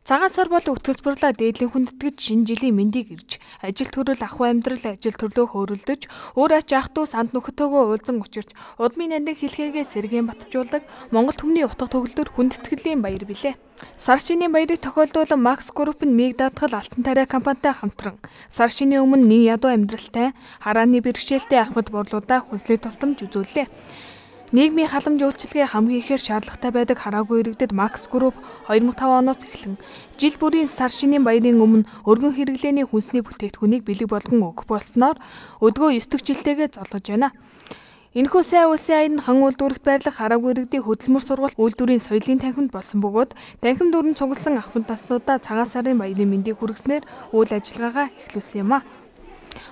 Цагаан сар бол өтгөсбөрлөө дээдлийн хүндэтгэж шинэ жилийн мэндийг ирж, ажил төрөл ахуй амьдрал ажил төрлөө хөөрөлдөж, өөр ач ах トゥ санд нөхөтөөгөө уулзан учирч, удмын нандин хэлхээгээ сэргээн батжуулдаг Монгол түмний утга төгөлдөр хүндэтгэлийн баяр билээ. Сар шинийн баярыг тохиолдуулан Макс Групп нь Миг даатгал алтан тариа компанитай хамтран сар шинийн өмнө нэг ядуу амьдралтай харааны бэрхшээлтэй ахмад борлуудаа хүнслэх тусламж үзүүллээ. Нийгмийн халамж үйлчилгээ хамгийн ихээр шаардлагатай байдаг хараагүй иргэдэд Макс Групп 2005 оноос эхлэн жил бүрийн сар шинийн баярын өмнө өргөн хэрэглээний хүнсний бүтээгдэхүүнийг бэлэг болгон өгөх болсноор өдгөө 9 дэх жилтэйгээ золгож байна. Энэхүү сайн улсын аянд хан үйлдвэрт байрлах хараагүй иргэдийн хөдөлмөр сургалт үйлдвэрийн соёлын танхимд болсон бөгөөд танхим дүрэн цугласан ахмад наснуудаа цагаан сарын баярын мэндийг хүргэснээр үйл ажиллагаагаа эхлүүлсэн юм а.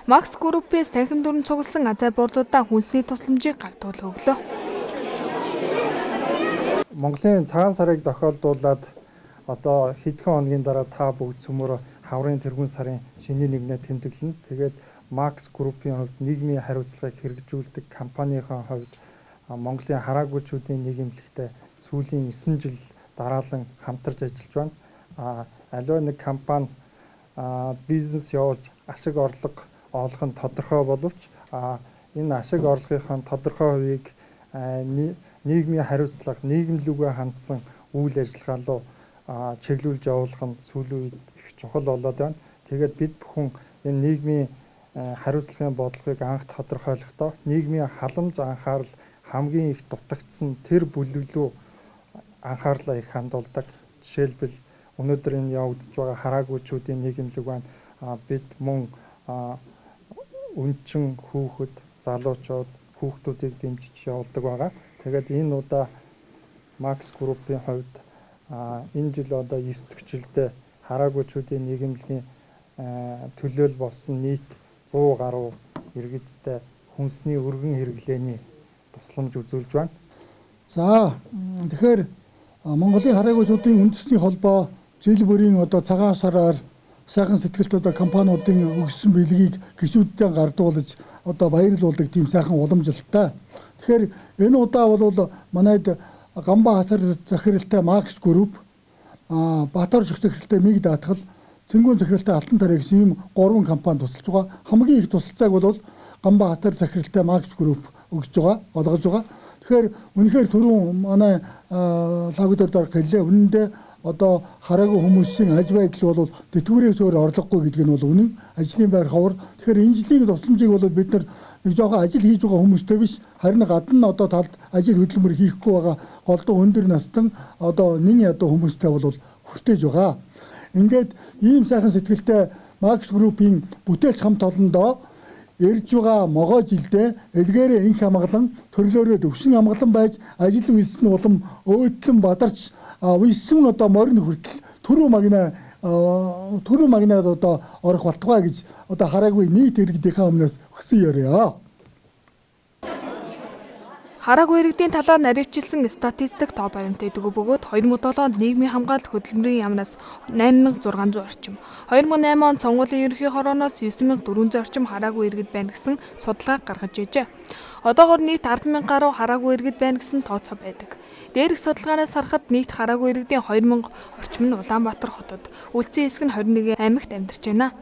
Макс Группээс танхим дүрэн цугласан адай борлуудаа хүнсний тусламжийг гардуул өглөө. Монголын цагаан сарыг тохиолдуулаад одоо хэдхэн хоногийн дараа та бүгд цөмөр хаврын тэргуун сарын шинийн нэгнээ тэмдэглэнэ. Тэгээд Макс Группийн хувьд нийгмийн хариуцлагыг хэрэгжүүлдэг компанийн хувьд Монголын хараагүйчүүдийн нийгэмлэгтэй сүүлийн 9 жил дараалан хамтарч ажиллаж байна. Аливаа нэг компани бизнес явуулж ашиг орлого олох нь тодорхой боловч энэ ашиг орлогын тодорхой хувийг нийгмийн хариуцлага, нийгэмлүүгээ хандсан үйл ажиллагаа руу чиглүүлж явуулах нь сүүлийн үед их чухал болоод байна. Тэгээд бид бүхэн энэ нийгмийн хариуцлагын бодлогыг анх тодорхойлохдоо нийгмийн халамж анхаарал хамгийн их дутагдсан тэр бүлэг рүү анхаарлаа их хандуулдаг. Жишээлбэл өнөөдөр энэ явагдаж байгаа хараагүйчүүдийн нийгэмлэг байна. Бид мөн өнчин хүүхэд, залуучууд, хүүхдүүдийг дэмжиж явуулдаг байгаа. Тэгээд энэ удаа Макс Группийн хувьд энэ жил одоо 9 дэх жилдээ хараагүйчүүдийн нийгэмлэгийн төлөөл болсон нийт 100 гаруй иргэдтэй хүнсний өргөн хэрэглээний тусламж үзүүлж байна. За тэгэхээр Монголын хараагүйчүүдийн үндэсний холбоо жил бүрийн одоо цагаан сараар сайхан сэтгэлд одоо компаниудын өгсөн бэлгийг гишүүдтэй гардуулж одоо баярлуулдаг тийм сайхан уламжлалтай. Тэгэхээр энэ удаа бол манайд Гамбаа хасар захиралтай Макс Групп, Баатар захиралтай Миг даатгал, Цэнгүүн захиралтай Алтан тариа гэсэн ийм 3 компани тусалж байгаа. Хамгийн их тусалцааг бол Гамбаа хасар захиралтай Макс Групп өгж байгаа, олгож байгаа. Тэгэхээр үнэхээр түрүүн манай лагуудаар хэллээ. Үнэндээ одоо хараагүй хүмүүсийн аж байдал бол тэтгэврээс өөр орлогогүй гэдэг нь бол үнэн. Ажлын байр ховор. Тэгэхээр энэ жилийн тусламжийг бол бид нар нэг жоохон ажил хийж байгаа хүмүүстэй биш, харин гадна одоо талд ажил хөдөлмөр хийхгүй байгаа голдуу өндөр настан одоо нэн ядуу хүмүүстэй бол хүртээж байгаа. Ингээд ийм сайхан сэтгэлтэй Макс Группийн бүтээлч хамт олондоо ирж байгаа могоо жилдээ эдгээрээ инх хамгаалан төрлөөрөө төвшин хамгаалан байж ажил үйлсэн улам өөдлөн бадарч висэн одоо морин хүртэл түрүү магнад одоо орох болтугай гэж одоо хараагүй нийт иргэдийнхээ өмнөөс хүсэн ёрё. Хараагүй иргэдийн талаар наривчилсан статистик тоо баримттай дэгөө бөгөөд 2007 онд нийгмийн хамгаалалт хөтөлмөрийн яамнаас 8600 орчим, 2008 онд сонгуулийн ерөнхий хорооноос 9400 орчим хараагүй иргэд байна гэсэн судалгаа гаргаж ижээ. Одоогоор нийт 100000 гаруй хараагүй иргэд байна гэсэн тооцоо байдаг. Дээрх судалгаанаас харахад нийт хараагүй иргэдийн 2000 орчим нь Улаанбаатар хотод, үлдсэн хэсэг нь 21 аймагт амьдарч байна.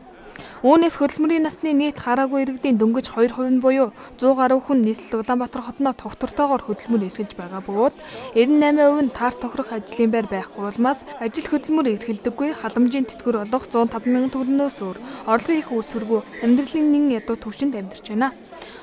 Үүнээс хөдөлмөрийн насны нийт хараагүй иргэдийн дөнгөж 2% нь буюу 100 гаруй хүн нийслэл Улаанбаатар хотноо тогтвортойгоор хөдөлмөр эрхэлж байгаа бөгөөд 98% нь таар тохирох ажлын байр байхгүй улмаас ажил хөдөлмөр эрхэлдэггүй, халамжийн тэтгэвэр олох 105,000 төгрөгнөөс өөр орлогын их үүсвэргүй амьдралын нэн ядуу түвшинд амьдарч байна.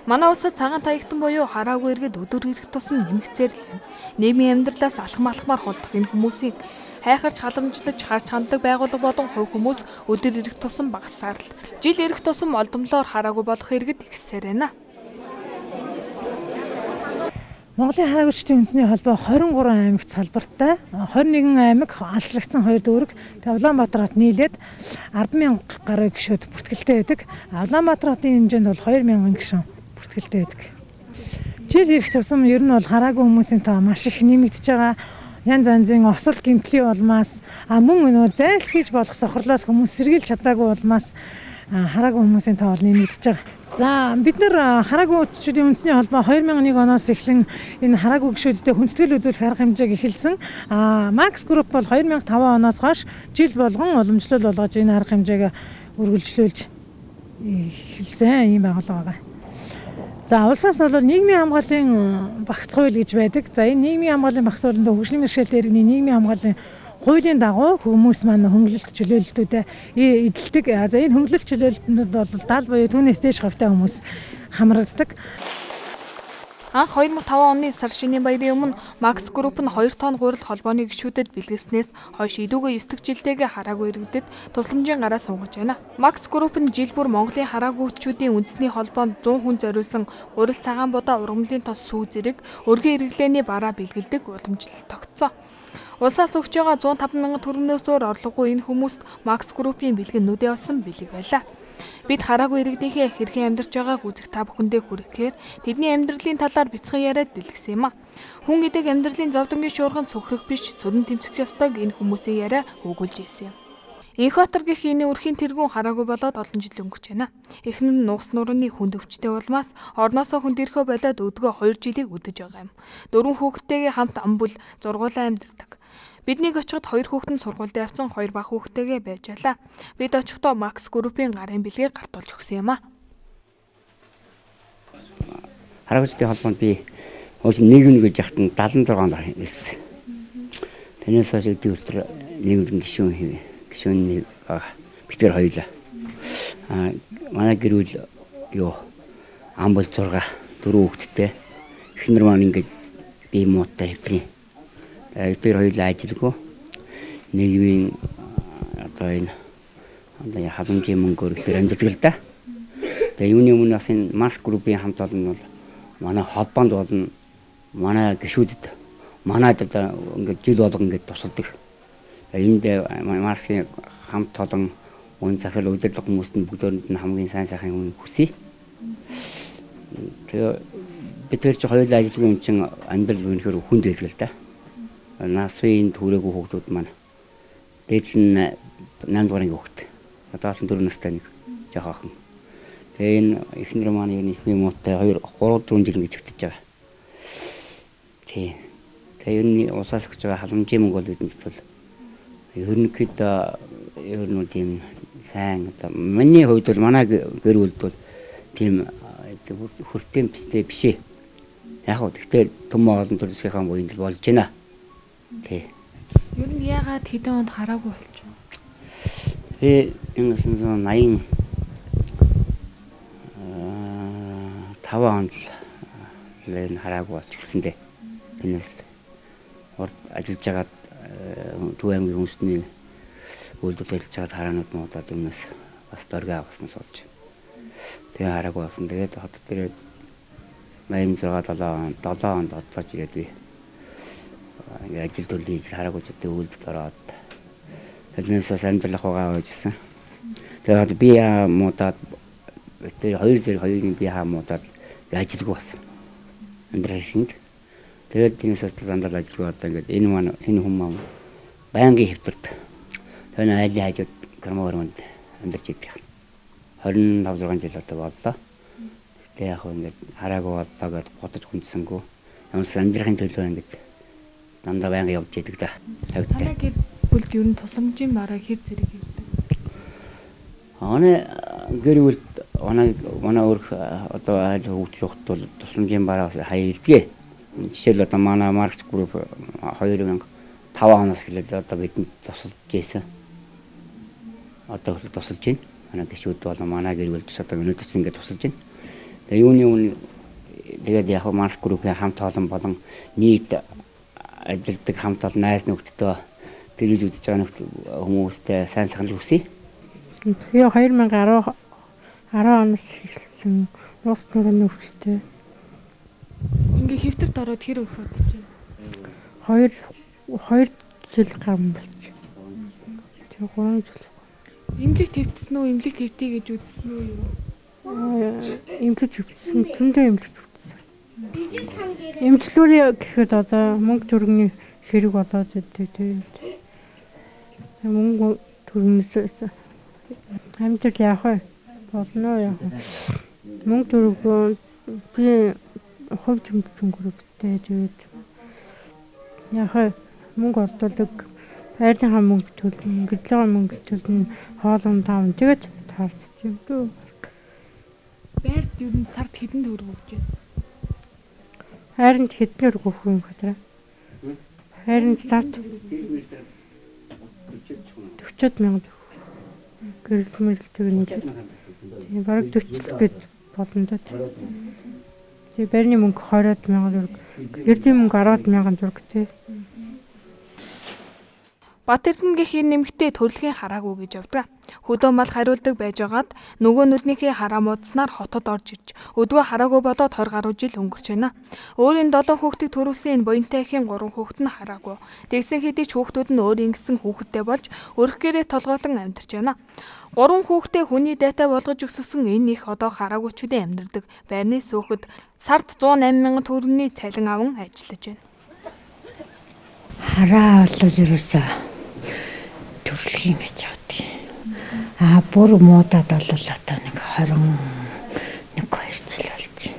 Манай улсад цагаан таягтан буюу хараагүй иргэд өдөр ирэх тусам нэмэгцээр л байна. Нийгмийн амьдралаас алхмаар холдох энэ хүмүүсийн хайхарч халамжлаж харж ханддаг байгууллага болон хувь хүмүүс өдөр ирэх тусам багасаар л жил ирэх тусам олдомлоор хараагүй болох иргэд ихсээр байна. Монголын хараагүйчдийн үндэсний холбоо 23 аймагт салбартай, 21 аймаг алслагдсан 2 дүүрэг, тэгээ Улаанбаатар хот нийлээд 10,000 гаруй гишүүд бүртгэлтэй байдаг. Улаанбаатар хотын хэмжээнд бол 2,000 гишүүн бүртгэлтэй байдаг. Жил ирэх тусам ер нь бол хараагүй хүмүүсийн тоо маш их нэмэгдэж байгаа. Янз янзын осол гэмтлийн улмаас мөн нөө зайлсхийж болох сохрлоос хүмүүс сэргийлж чадаагүй улмаас хараагүй хүмүүсийн тоо нэмэгдэж байгаа. За бид нар хараагүй гишүүдийн үндэсний холбоо 2001 оноос эхлэн энэ хараагүй гишүүдтэй хүндэтгэл үзүүлэх арга хэмжээг эхэлсэн. Max Group бол 2005 оноос хойш жил болгон уламжлал болгож энэ арга хэмжээг үргэлжлүүлж эхэлсэн юм байгууллага байгаа. За улсаас бол нийгмийн хамгааллын багц хууль гэж байдаг. За энэ нийгмийн хамгааллын багц хуулинд хөгжлийн бэрхшээлтэй иргэний нийгмийн хамгааллын хуулийн дагуу хүмүүс маань хөнгөлөлт чөлөөлөлтүүдэд эдэлдэг. За энэ хөнгөлөлт чөлөөлөлтөнд бол дал буюу түүнээс дээш хавьтай хүмүүс хамрагддаг. Анх 2005 оны сар шинийн баярын өмнө Max Group нь 2 тонн гурил холбооны гишүүдэд бэлгэснээс хойш идүүгээ 9 дэх жилдээ хараагүй иргэдэд тусламжийн гараа суугаж байна. Max Group нь жил бүр Монголын хараагүйчүүдийн үндэсний холбоонд 100 хүн зориулсан гурил цагаан будаа ургамлын тос сүү зэрэг өргөн эргэлээний бараа бэлгэлдэг уламжлалт тогтсон. Улсаас өгч байгаа 105 мянган төгрөгнөөс өөр орлогогүй энэ хүмүүст Max Group-ийн бэлгэн нүдээ олсон бэлэг байлаа. Бид хараагүй иргэдийнхээ хэрхэн амьдарч байгааг үзэх та бүхэндээ хүрэхээр тэдний амьдралын талаар бяцхан яриад дэлгэсэн юм а. Хүн гэдэг амьдралын зовдонгийн шуурганд сөхрөх биш, цөрөн тэмцэх ёстойг энэ хүмүүсийн яриа өгүүлж ийсэн юм. Инхбатар гэх энэ өрхийн тэргүүн хараагүй болоод олон жил өнгөрч байна. Эхнэр нь нуус нурууны хүнд өвчтэй улмаас орноосоо хөндөрхөө болоод өдгөө 2 жилийг үдэж байгаа юм. 4 хүүхэдтэйгээ хамт амбул зургуулаа амьдардаг. Биднийг очиход 2 хүүхэд нь сургуульд явсан, 2 бага хүүхэдтэйгээ байж ялаа. Бид очихдоо Max Group-ийн гарын бэлгийг гартуулж өгсөн юм а. Хараагчдын холбоонд би нийгэм гэж яхад нь 76 онд ирсэн. Тэрнээс хойш өдөө өстөр нийгэмийн гишүүн хийв. Гишүүний битэр хоёулаа. Манай гэр бүл юу амбал 6 4 хүүхэдтэй. Эхнэр маань ингээд би муутай хэвтрийн. Тэр хоёулаа ажилгүй. Нийгмийн одоо энэ халамжийн мөнгөөр тэр амьддаг л да. Тэгээ юуны өмнө бас энэ Max Group-ийн хамт олон бол манай холбоонд болно. Манай гишүүдэд манайд одоо ингээд жил болго ингээд тусалдаг. Энд Max-ийн хамт олон үн захирал удирдлага хүмүүст нь бүгдөөнд нь хамгийн сайн сайхан юм хүсье. Тэгээ бид тэр чинь хоёулаа ажилгүй юм чинь амьдрал үнэхээр хүнд байлг л да. Насвын түрээгүй хүүхдүүд маань дээд нь 8 дугаарын хүүхд. Одоо л 4 настай нэг жоохон. Тэгээ энэ эхнэр маань юу нэг юм уутай 2 3 4 жил гэж хөтөж байгаа. Тий. Тэгээ энэ усаас өгч байгаа халамжийн мөнгө бол бидэнд бол ер нь тийм сайн одоо миний хувьд бол манай гэр бүлд бол тийм хүртээмжтэй биш ээ. Яг хөө гэхдээ том олон төрөлсгийнхаа буйнд болж байна. Тий. Ер нь яагаад хэдэн онд хараагүй болчихв? Би 1980 5 онд л хараагүй болчихсон дээ. Тэрнээс урд ажиллаж байгаад Төв аймгийн хүнсний үйлдвэрлэж ажиллаж байгаад хараанууд муудаад өмнөөс бас дөргөө авсан суулж. Тэгээ хараагүй болсон. Тэгээд хотод ирээд 86 7 онд одлооч ирээд би ингээд ажил төрлөө хийж хараагүй ч үйлдэлд ороод тэрнээс амьдрал ахуйгаа ойжсэн. Тэгээд би муудаад тэр 2 зэрэг 2-ын би муудаад ажилгүй болсон. Амьдрал хийнд. Тэгээд тиймээс дандаа ажилгүй одоо ингээд энэ маань энэ хүмүүс байнгын хэвтэрд. Тэгээд айлын хажууд гэрмөрөнд амьдарч идэх. 25 6 жил одоо боллоо. Тэгээд яг ингээд хараагүй боллоо гэд бодож хүндсэнгүү. Ямс амьдрахын төлөө ингээд дандаа байнга явж идэг да. Танай гэр бүлд ер нь тусламжийн бараа хэр зэрэг ирдэг? Гэр бүлд манай өөр одоо айл хөгжих бол тусламжийн бараа хаяа ирдэг. Жишээл одоо манай Max Group 2005 оноос эхлээд одоо бидэнд тусалж байсан. Одоо их тусалж байна. Манай гишүүд бол манай гэр бүлд одоо өнөөдөрс ингээд тусалж байна. Тэгээ юуны өмнө тэгээд яг Max Group-ийн хамт олон болон нийт ажилтдаг хамт олон найз нөхдөдөө телевиз үзэж байгаа хүмүүстэй сайн сайхан хүсье. Би 2010 оноос эхэлсэн нуус нурууны өвчтэй. Ингээ хэвтэрт ороод хэр их удаж байна? 2 жил гам болж. Тэг 3 жил. Имлэг твтсэн үү? Имлэг твтий гэж үзсэн үү юу? Имлэг твтсэн. Зөндөө имлэг твтсэн. Имжлүүрээ гэхэд одоо мөнгө төгрөгийн хэрэг болоод идэг тийм. Мөнгө төгрөмөөс амьдрал яах вэ? Болно яах вэ? мөнгө төргөө би хувь зэмтсэн групптэй тэгээд яхаа мөнгө ордуулдаг байрныхаа мөнгө төлнө, гэрлэгээ мөнгө төлнө, хоолунд таавн тэгээд таарч юм дөө. Байрд ер нь сард хэдэн төгрөг өгч байна? Хайранд хэднэр өгөх юм хатраа? Хайранд сард 40,000 гэрэл мэрэлтэй нэг. Тийм бараг 40 гэж болно доо. Тэгээ байрны мөнгө 20,000 төгрөг, гэрлийн мөнгө 10,000 төгрөг тий. Бат Эрдэнэгийн нэмэгтээ төрөлхийн хараагүй гэж явдаг. Хөдөө мал хариулдаг байжгаад нөгөө нүднийхээ хараа муудснаар хотод орж ирж өдгөө хараагүй болоод 20 гаруй жил өнгөрч байна. Өөрийн 7 хүүхдийг төрүүлсэн энэ буянтайхийн 3 хүүхэд нь хараагүй. Тэгсэн хэдий ч хүүхдүүд нь өөрийн гэсэн хүүхэдтэй болж өрх гэрээ толгойлон амьдарч байна. 3 хүүхдээ хүний дайтай болгож өсгсөн энэ их одоо хараагүйчүүдийн амьдардаг байрны сөөхөд сард 108,000 төгрөгийн цалин аван ажиллаж байна. Хараа бол ерөөсөө төрөлхийн гэж бодъё. Бүр муудад бол одоо нэг 21 2 жил болж байна.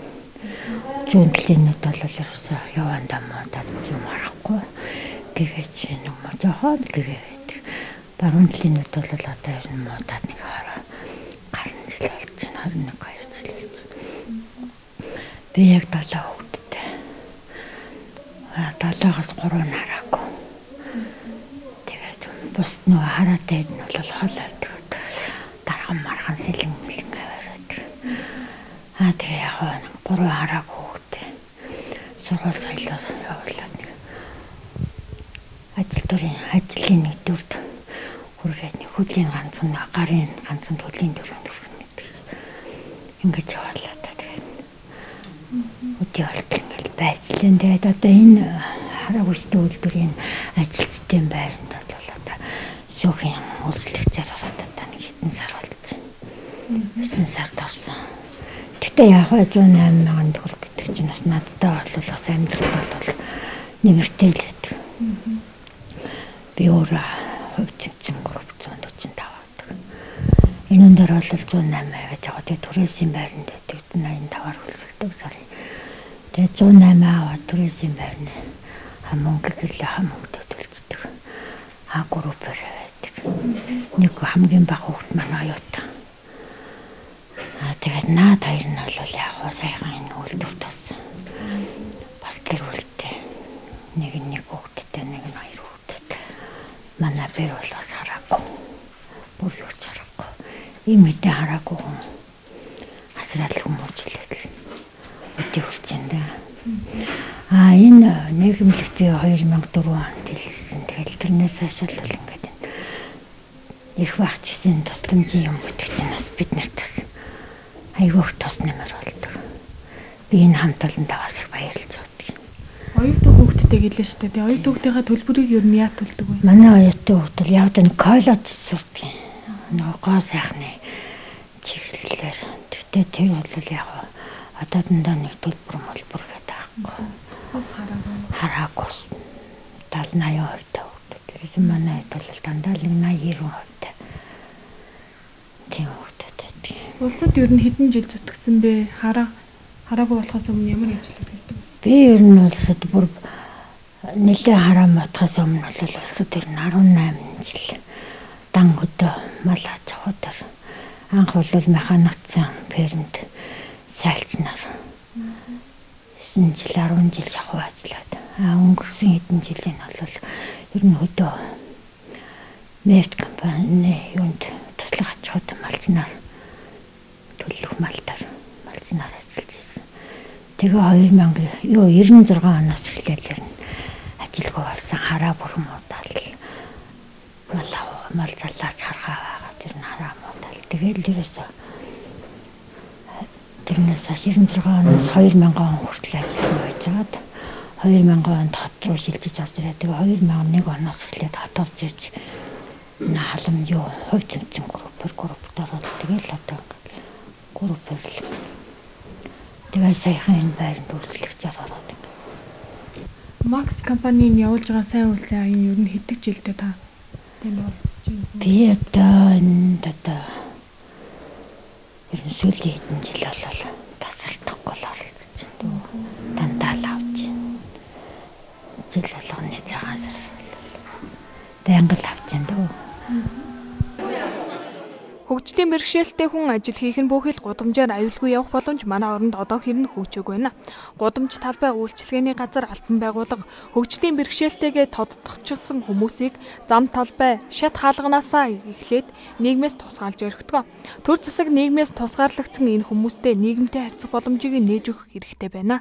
Зүүнтлийнүүд бол ерөөсөө явандаа муудад юм арахгүй. Гэвэж нэг муу жоохон гэвээд. Баруун талийнүүд бол одоо ер нь муудад нэг хараа гарна жил болж байна. 21 2 жил болж. Би яг 7 хүүхэдтэй. 7-оос 3 нь хараагүй. Бус нөгөө хараатай нь бол хоолойдаг. Дархан мархан сэлэн бариад. Тэгээ яг 3 хараагүй хүүхдээ сургууль соёлоор явуулаад нэг ажлын нэг дүрд хүргээд нэг хөдлийн ганцхан гарын ганцхан хөдлийн дүрэн гэдэг. Ингэж явуулаад тэгээд өдөө болтол ингээл байцлаа. Тэгээд одоо энэ хараагүйчтэй үйлдвэрийн ажилчдын байранд Сүүхийн үйлчлэгчээр ороод одоо нэг хэдэн сар болж байна. 9 сард орсон. Гэтэ яг 108,000 төгрөг гэдэг чинь бас надтай бол бас амьдралд бол нэмэртэй л байдаг. Би өөрөө хувь зэмцэн групп 145 авдаг. Энэ дээр бол 108 аваад яг тэгээ түрээсийн байранд байдаг 85-аар хөлсөлдөг сарын. Тэгээ 108 аваад түрээсийн байрны мөнгө гэрлээ мөнгө төлцдөг. Группээр нэг хамгийн бага хүүхэд маань оюутан. Тэгээд наад хоёр нь бол яг сайхан энэ үйлдвэр тасан. Бас гэр бүлтэй. Нэг хүүхэдтэй, нэг нь 2 хүүхэдтэй. Манай бэр бол бас хараагүй. Бүр юу ч хараагүй. Ийм мэдээ хараагүй хүн. Асрал хүмүүжлээ. Өдөө хүрч энэ. Энэ нийгэмлэгт би 2004 онд хэлсэн. Тэгээд тэрнээс хойш л ингээд их багч гэсэн тусламжийн юм гэдэг чинь бас бид нарт бас айгүйх тус нэмэр болдог. Би энэ хамт олондоо бас их баярлж байна. Оюутан хүүхдтэй гэлээ шүү дээ. Оюутан хүүхдийнхээ төлбөрийг ер нь яа төлдөг вэ? Манай оюутан хүүхд бол яваад нэг коллеж сурдаг. Нөгөө гоо сайхны чиглэлээр. Тэгтээ тэр бол яг одоо дандаа нэг төлбөр гэдэг байхгүй. Бас хараагүй. 70-80% төгрөг. Манай бол дандаа л 80-90%. Тийм хүүхдтэй. Улсад ер нь хэдэн жил зүтгэсэн бэ? Хараагүй болохоос өмнө ямар ажил хийдэг? Би ер нь улсад бүр нэлээд хараа мотхоос өмнө бол улсад ер нь 18 жил дан хөдөө мал аж ахуйдаар анх бол механикцсан фермд сайлцнаар 9 жил 10 жил шахуу ажиллаад өнгөрсөн хэдэн жилийн бол ер нь хөдөө нефт компани юунд туслах аж ахуйд малчнаар төлөх малдаар малчнаар ажиллаж байсан. Тэгээ 96 оноос эхлээл ажилгүй болсон хараа бүрэн муудаал мал заллаач харахаа байгаа тэр нь хараа муудаал. Тэгээл ерөөсөө тэрнээс 96 оноос 2000 он хүртэл ажиллаж байжгаад 2000 онд хот руу шилжиж орж ирээ. Тэгээ 2001 оноос эхлээд хот орж ирж халамж юу хувь зэмцэн группээр ороод тэгэл одоо группээр л тэгээ саяхан энэ байранд үйлчлэгчээр ороод Макс компанийн явуулж байгаа сайн үйлсийн аян ер нь хэдэн жилдээ та тэнд оролцож байна? Би одоо ер нь сүүлийн хэдэн жил болол тасралтахгүй л оролцож байна. Дандаа л авч байна. Жил болгоны цагаан сар байнга л авч байна дөө. Хөгжлийн бэрхшээлтэй хүн ажил хийх нь бүхэл гудамжаар аюулгүй явах боломж манай оронд одоо хэрнэ хөгжөөгүй байна. Гудамж талбай үйлчилгээний газар албан байгууллага хөгжлийн бэрхшээлтэйгээ тодтогчсон хүмүүсийг зам талбай шат хаалганаасаа эхлээд нийгмээс тусгаалж өргөдөг. Төр засаг нийгмээс тусгаарлагдсан энэ хүмүүстэй нийгэмтэй харьцах боломжийг нээж өгөх хэрэгтэй байна.